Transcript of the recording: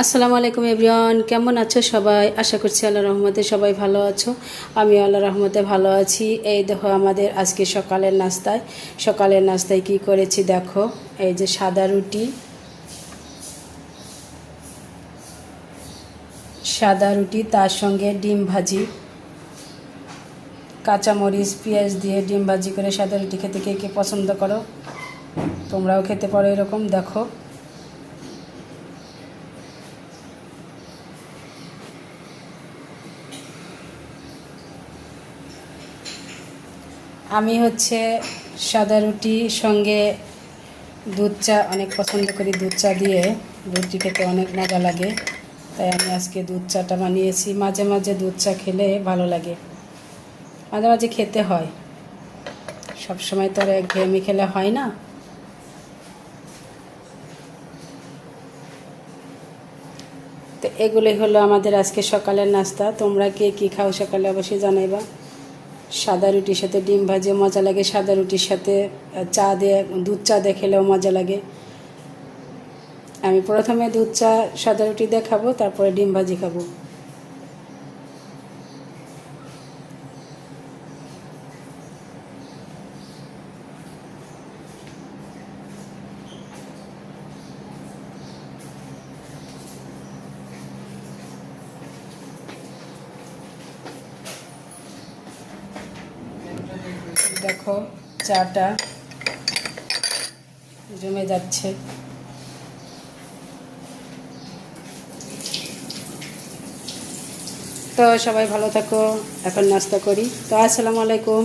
আসসালামু আলাইকুম এভরিওয়ান, কেমন আছো সবাই? আশা করছি আল্লাহর রহমতে সবাই ভালো আছো। আমি আল্লাহর রহমতে ভালো আছি। এই দেখো আমাদের আজকে সকালের নাস্তায় কি করেছি দেখো। এই যে সাদা রুটি, তার সঙ্গে ডিম ভাজি, কাঁচামরিচ পেঁয়াজ দিয়ে ডিম ভাজি করে সাদা রুটি খেতে কে কে পছন্দ করো? তোমরাও খেতে পারো এরকম। দেখো আমি সাদা রুটির সঙ্গে দুধ চা অনেক পছন্দ করি। দুধ চা দিয়ে রুটি খেতে অনেক মজা লাগে, তাই আমি আজকে দুধ চাটা বানিয়েছি। মাঝে মাঝে দুধ চা খেলে ভালো লাগে, মাঝে মাঝে খেতে হয়, সবসময় তো আর একঘেয়েমি খেলে হয় না। তো এগুলোই হলো আমাদের আজকে সকালের নাস্তা। তোমরা কে কী খাও সকালে অবশ্যই জানাইবা। সাদা রুটির সাথে ডিম ভাজে মজা লাগে, সাদা রুটির সাথে চা দিয়ে দুধ চা দিয়ে খেলেও মজা লাগে। আমি প্রথমে দুধ চা সাদা রুটি দিয়ে খাবো, তারপরে ডিম ভাজি খাবো। দেখো চাটা জমে যাচ্ছে। তো সবাই ভালো থাকো, এখন নাস্তা করি। তো আসসালামু আলাইকুম।